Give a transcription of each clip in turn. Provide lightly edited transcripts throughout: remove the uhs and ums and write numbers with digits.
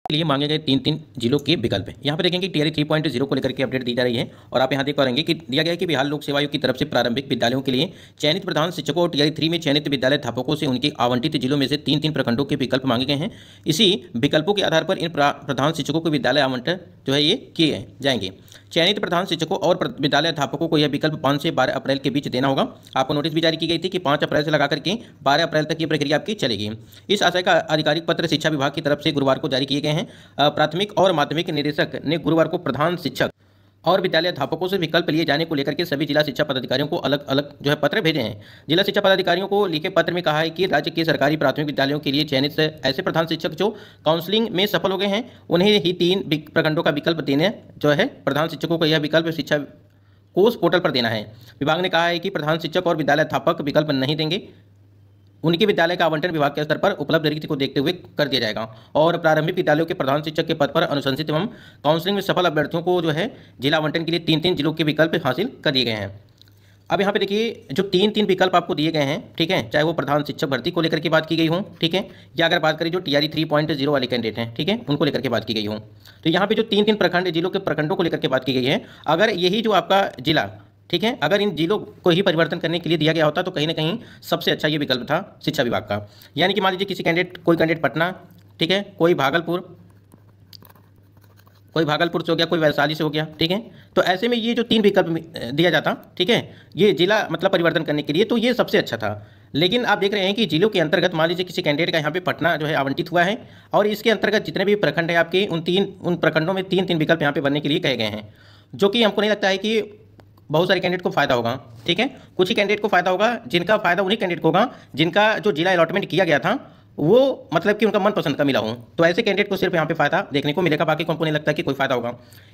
के लिए मांगे गए 3 जिलों के विकल्प। यहाँ पे देखेंगे टीआरई 3.0 को लेकर के अपडेट दी जा रही है और आप यहाँ देख पाएंगे कि दिया गया है कि बिहार लोक सेवा आयोग की तरफ से प्रारंभिक विद्यालयों के लिए चयनित प्रधान शिक्षकों और टीआरई 3 में चयनित विद्यालय अध्यापकों से उनके आवंटित जिलों में से 3 प्रखंडों के विकल्प मांगे गए हैं। इसी विकल्पों के आधार पर इन प्रधान शिक्षकों को विद्यालय आवंटन जो है ये किए जाएंगे। चयनित प्रधान शिक्षकों और विद्यालय अध्यापकों को यह विकल्प 5 से 12 अप्रैल के बीच देना होगा। आपको नोटिस भी जारी की गई थी कि 5 अप्रैल से लगा करके 12 अप्रैल तक ये प्रक्रिया आपकी चलेगी। इस आशय का आधिकारिक पत्र शिक्षा विभाग की तरफ से गुरुवार को जारी किए गए हैं। प्राथमिक और माध्यमिक निदेशक ने गुरुवार को प्रधान शिक्षक और विद्यालय अध्यापकों से विकल्प लिए जाने को लेकर के सभी जिला शिक्षा पदाधिकारियों को अलग अलग जो है पत्र भेजे हैं। जिला शिक्षा पदाधिकारियों को लिखे पत्र में कहा है कि राज्य के सरकारी प्राथमिक विद्यालयों के लिए चयनित ऐसे प्रधान शिक्षक जो काउंसलिंग में सफल हो गए हैं उन्हें ही 3 प्रखंडों का विकल्प देने जो है प्रधान शिक्षकों को यह विकल्प शिक्षा कोष पोर्टल पर देना है। विभाग ने कहा है कि प्रधान शिक्षक और विद्यालय अध्यापक विकल्प नहीं देंगे, उनके विद्यालय का आवंटन विभाग के स्तर पर उपलब्ध रिक्ति को देखते हुए कर दिया जाएगा और प्रारंभिक विद्यालयों के प्रधान शिक्षक के पद पर अनुशंसित एवं काउंसलिंग में सफल अभ्यर्थियों को जो है जिला आवंटन के लिए 3 जिलों के विकल्प हासिल कर दिए गए हैं। अब यहाँ पे देखिए जो 3 विकल्प आपको दिए गए हैं, ठीक है, चाहे वो प्रधान शिक्षक भर्ती को लेकर के बात की गई हो, ठीक है, या अगर बात करें जो टीआरई 3.0 वाले कैंडिडेट हैं, ठीक है, उनको लेकर के बात की गई हो, तो यहाँ पे जो 3 प्रखंड जिलों के प्रखंडों को लेकर के बात की गई है, अगर यही जो आपका जिला, ठीक है, अगर इन जिलों को ही परिवर्तन करने के लिए दिया गया होता तो कहीं ना कहीं सबसे अच्छा ये विकल्प था शिक्षा विभाग का। यानी कि मान लीजिए किसी कोई कैंडिडेट पटना, ठीक है, कोई भागलपुर से हो गया, कोई वैशाली से हो गया, ठीक है, तो ऐसे में ये जो 3 विकल्प दिया जाता, ठीक है, ये जिला मतलब परिवर्तन करने के लिए, तो ये सबसे अच्छा था। लेकिन आप देख रहे हैं कि जिलों के अंतर्गत मान लीजिए किसी कैंडिडेट का यहाँ पे पटना जो है आवंटित हुआ है और इसके अंतर्गत जितने भी प्रखंड है आपके उन प्रखंडों में 3 विकल्प यहाँ पे बनने के लिए कहे गए हैं, जो कि हमको नहीं लगता है कि बहुत सारे कैंडिडेट को फायदा होगा, ठीक है, कुछ ही कैंडिडेट को फायदा होगा, जिनका फायदा उन्हीं कैंडिडेट को होगा जिनका जो जिला अलॉटमेंट किया गया था वो मतलब कि उनका मनपसंद का मिला हो, तो ऐसे कैंडिडेट को सिर्फ यहाँ पे फायदा देखने को मिलेगा, बाकी को नहीं लगता कि कोई फायदा होगा,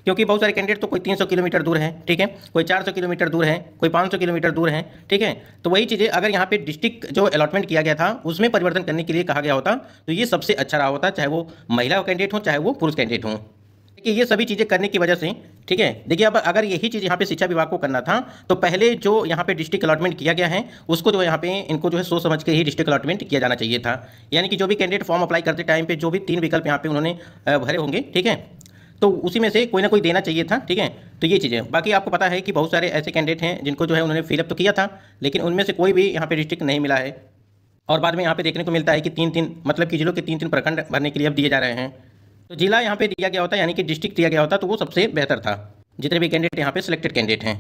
क्योंकि बहुत सारे कैंडिडेट तो कोई 300 किलोमीटर दूर है, ठीक है, कोई 400 किलोमीटर दूर है, कोई 500 किलोमीटर दूर है, ठीक है, तो वही चीज़ें अगर यहाँ पे डिस्ट्रिक्ट जो अलॉटमेंट किया गया था उसमें परिवर्तन करने के लिए कहा गया होता तो ये सबसे अच्छा रहा होता, चाहे वो महिला कैंडिडेट हो चाहे वो पुरुष कैंडिडेट हो। कि ये सभी चीज़ें करने की वजह से, ठीक है, देखिए अब अगर यही चीज़ यहाँ पे शिक्षा विभाग को करना था तो पहले जो यहाँ पे डिस्ट्रिक्ट अलॉटमेंट किया गया है उसको जो यहाँ पे इनको जो है सोच समझ के ही डिस्ट्रिक्ट अलॉटमेंट किया जाना चाहिए था। यानी कि जो भी कैंडिडेट फॉर्म अप्लाई करते टाइम पे जो भी 3 विकल्प यहाँ पे उन्होंने भरे होंगे, ठीक है, तो उसी में से कोई ना कोई देना चाहिए था, ठीक है, तो ये चीज़ें। बाकी आपको पता है कि बहुत सारे ऐसे कैंडिडेट हैं जिनको जो है उन्होंने फिलअप तो किया था लेकिन उनमें से कोई भी यहाँ पे डिस्ट्रिक्ट नहीं मिला है और बाद में यहाँ पे देखने को मिलता है कि 3 मतलब कि जिलों के 3 प्रखंड भरने के लिए अब दिए जा रहे हैं। तो जिला यहाँ पे दिया गया होता यानी कि डिस्ट्रिक्ट दिया गया होता तो वो सबसे बेहतर था जितने भी कैंडिडेट यहाँ पे सिलेक्टेड कैंडिडेट हैं।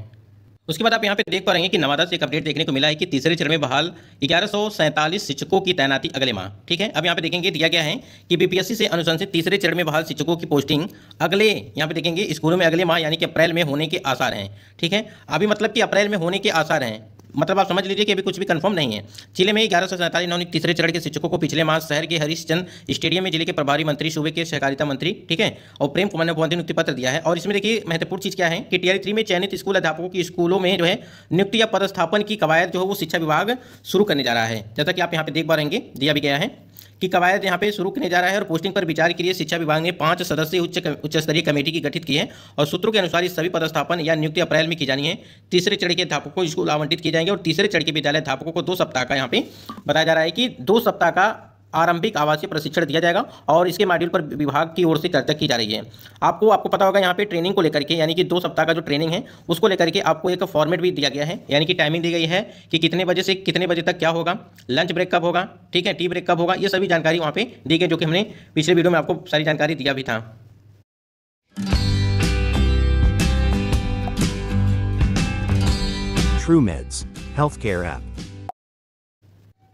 उसके बाद आप यहाँ पे देख पा रहे हैं कि नवादा से एक अपडेट देखने को मिला है कि तीसरे चरण में बहाल 1147 शिक्षकों की तैनाती अगले माह, ठीक है। अब यहाँ पे देखेंगे दिया गया है कि बीपीएससी से अनुशंसित तीसरे चरण में बहाल शिक्षकों की पोस्टिंग अगले यहाँ पे देखेंगे स्कूलों में अगले माह यानी कि अप्रैल में होने के आसार हैं, ठीक है। अभी मतलब कि अप्रैल में होने के आसार हैं, मतलब आप समझ लीजिए कि अभी कुछ भी कंफर्म नहीं है। जिले में 1147 नवनियुक्त तीसरे चरण के शिक्षकों को पिछले माह शहर के हरीशचंद्र स्टेडियम में जिले के प्रभारी मंत्री, सूबे के सहकारिता मंत्री, ठीक है, और प्रेम कुमार ने नियुक्ति पत्र दिया है। और इसमें देखिए महत्वपूर्ण चीज़ क्या है कि टीआरई 3 में चयनित स्कूल अध्यापकों की स्कूलों में जो है नियुक्ति या पदस्थापन की कवायद जो है वो शिक्षा विभाग शुरू करने जा रहा है। जैसा कि आप यहाँ पे देख पा रहेंगे दिया भी गया है कि कवायद यहाँ पे शुरू करने जा रहा है और पोस्टिंग पर विचार के लिए शिक्षा विभाग ने 5 सदस्यीय उच्च स्तरीय कमेटी की गठित की है और सूत्रों के अनुसार इस सभी पदस्थापन या नियुक्ति अप्रैल में की जानी है। तीसरे चरण के अध्यापकों को स्कूल आवंटित किए जाएंगे और तीसरे चरण के विद्यालय अध्यापकों को 2 सप्ताह का यहाँ पे बताया जा रहा है कि 2 सप्ताह का आरंभिक आवासीय प्रशिक्षण दिया जाएगा और इसके मॉड्यूल पर विभाग की ओर से चर्चा की जा रही है। आपको पता होगा यहाँ पे ट्रेनिंग को लेकर के यानी कि 2 सप्ताह का जो ट्रेनिंग है उसको लेकर के आपको एक फॉर्मेट भी दिया गया है, यानी कि टाइमिंग दी गई है कि कितने बजे से कितने बजे तक क्या होगा, लंच ब्रेक कब होगा, ठीक है, टी ब्रेक कब होगा, ये सभी जानकारी वहाँ पे दी गई जो कि हमने पिछले वीडियो में आपको सारी जानकारी दिया भी था। TrueMeds Healthcare App।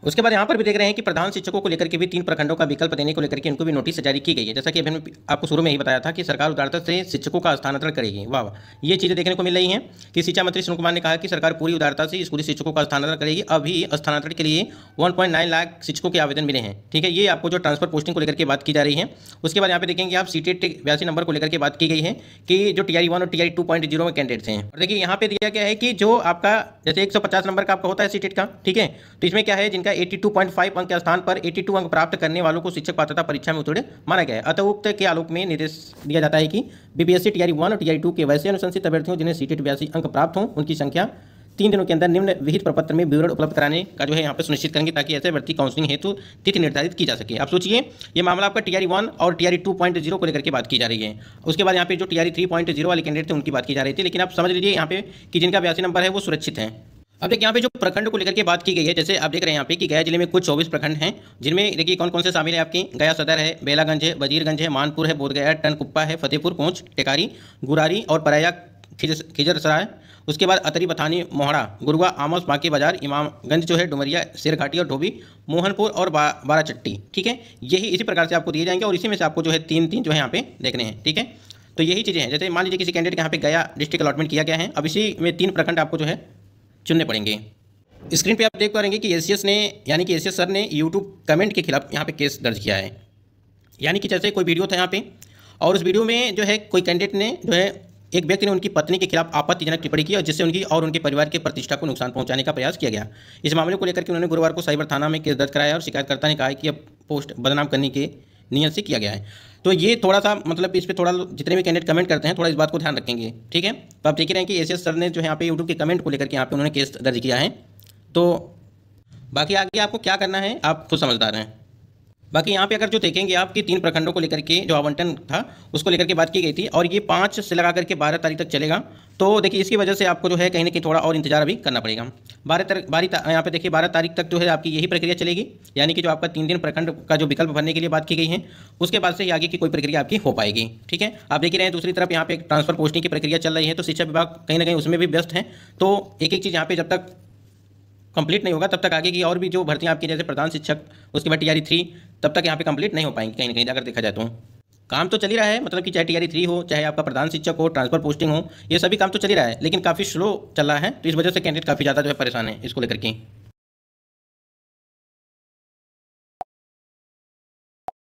उसके बाद यहाँ पर भी देख रहे हैं कि प्रधान शिक्षकों को लेकर के भी 3 प्रखंडों का विकल्प देने को लेकर के उनको भी नोटिस जारी की गई है। जैसा कि अभी मैंने आपको शुरू में ही बताया था कि सरकार उदारता से शिक्षकों का स्थानांतरण करेगी। वाह, ये चीज़ें देखने को मिल रही हैं कि शिक्षा मंत्री सुनील कुमार ने कहा कि सरकार पूरी उदारता से स्कूली शिक्षकों का स्थानांतरण करेगी। अभी स्थानांतरण के लिए 1.9 लाख शिक्षकों के आवेदन मिले हैं, ठीक है। ये आपको जो ट्रांसफर पोस्टिंग को लेकर के बात की जा रही है। उसके बाद यहाँ पे देखेंगे आप सीटेट 82 नंबर को लेकर के बात की गई है कि जो टीआरई 1 और टीआरई 2.0 में कैंडिडेट्स हैं। और देखिए यहाँ पे दिया गया है कि जो आपका जैसे 150 नंबर का आपका होता है सीटेट का, ठीक है, तो इसमें क्या है जिनका 82.5 अंक के स्थान पर 82 अंक प्राप्त करने वालों को शिक्षक पात्रता परीक्षा में उत्तीर्ण माना गया है। अतः उक्त के आलोक में निर्देश दिया जाता है कि बीपीएससी टीआरई 1 और टीआरई 2 के वैसे अनुशंसित अभ्यर्थियों जिन्हें सीटेट 82 अंक प्राप्त हों उनकी संख्या 3 दिनों के अंदर निम्न विहित प्रपत्र में विवरण उपलब्ध कराने का जो है यहाँ पे सुनिश्चित करेंगे, ताकि ऐसे भर्ती काउंसलिंग हेतु तिथि निर्धारित की जा सके। आप सोचिए, ये मामला आपका TRE 1 और TRE 2.0 को लेकर के बात की जा रही है। उसके बाद यहाँ पे जो TRE 3.0 वाले कैंडिडेट थे उनकी बात की जा रही थी, लेकिन आप समझ लीजिए यहाँ पे कि जिनका 82 नंबर है वो सुरक्षित हैं। अब देखिए यहाँ पे जो प्रखंड को लेकर के बात की गई है, जैसे आप देख रहे हैं यहाँ पे कि गया जिले में कुल 24 प्रखंड हैं, जिनमें देखिए कौन कौन से शामिल है आपके। गया सदर है, बेलागंज है, वजीरगंज है, मानपुर है, बोधगया है, टनकुप्पा है, फतेहपुर, पहुंच, टेकारी, गुरारी और पराया खिजरसराय। उसके बाद अतरी, बथानी, मोहड़ा, गुरुआ, आमस, बांके बाजार, इमामगंज जो है, डुमरिया, शेरघाटी और धोबी, मोहनपुर और बाराचट्टी। ठीक है, यही इसी प्रकार से आपको दिए जाएंगे और इसी में से आपको जो है तीन जो है यहाँ पे देखने हैं। ठीक है, तो यही चीज़ें हैं। जैसे मान लीजिए किसी कैंडिडेट के यहाँ पे गया डिस्ट्रिक्ट अलॉटमेंट किया गया है, अब इसी में 3 प्रखंड आपको जो है चुनने पड़ेंगे। स्क्रीन पे आप देख पा रहे हैं कि एसीएस ने, यानी कि एसीएस सर ने यूट्यूब कमेंट के खिलाफ यहाँ पे केस दर्ज किया है। यानी कि जैसे कोई वीडियो था यहाँ पे, और उस वीडियो में जो है कोई कैंडिडेट ने जो है, एक व्यक्ति ने उनकी पत्नी के खिलाफ आपत्तिजनक टिप्पणी की और जिससे उनकी और उनके परिवार की प्रतिष्ठा को नुकसान पहुंचाने का प्रयास किया गया। इस मामले को लेकर के उन्होंने गुरुवार को साइबर थाना में केस दर्ज कराया और शिकायतकर्ता ने कहा है कि अब पोस्ट बदनाम करने के नियत से किया गया है। तो ये थोड़ा सा मतलब इस पर थोड़ा जितने भी कैंडिडेट कमेंट करते हैं थोड़ा इस बात को ध्यान रखेंगे। ठीक है, तो आप देख ही रहे हैं कि एसीएस सर ने जो है यहाँ पे यूट्यूब के कमेंट को लेकर के यहाँ पे उन्होंने केस दर्ज किया है। तो बाकी आगे आपको क्या करना है आप खुद समझदार हैं। बाकी यहाँ पे अगर जो देखेंगे आपकी 3 प्रखंडों को लेकर के जो आवंटन था उसको लेकर के बात की गई थी और ये 5 से लगा करके 12 तारीख तक चलेगा। तो देखिए इसकी वजह से आपको जो है कहीं ना कहीं थोड़ा और इंतजार अभी करना पड़ेगा। यहाँ पे देखिए 12 तारीख तक जो है आपकी यही प्रक्रिया चलेगी, यानी कि जो आपका 3 दिन प्रखंड का जो विकल्प भरने के लिए बात की गई है उसके बाद से ही आगे की कोई प्रक्रिया आपकी हो पाएगी। ठीक है, आप देख ही रहे हैं दूसरी तरफ यहाँ पे एक ट्रांसफर पोस्टिंग की प्रक्रिया चल रही है, तो शिक्षा विभाग कहीं ना कहीं उसमें भी व्यस्त है। तो एक एक चीज़ यहाँ पे जब तक कंप्लीट नहीं होगा तब तक आगे की और भी जो भर्तियां आपकी जैसे प्रधान शिक्षक, उसके बाद TRE 3 तब तक यहाँ पे कंप्लीट नहीं हो पाएंगी। कहीं ना कहीं अगर देखा जाए तो काम तो चल ही रहा है, मतलब कि चाहे TRE 3 हो, चाहे आपका प्रधान शिक्षक हो, ट्रांसफर पोस्टिंग हो, ये सभी काम तो चल ही रहा है, लेकिन काफ़ी स्लो चल रहा है। तो इस वजह से कैंडिडेट काफ़ी ज़्यादा जो है परेशान है इसको लेकर के।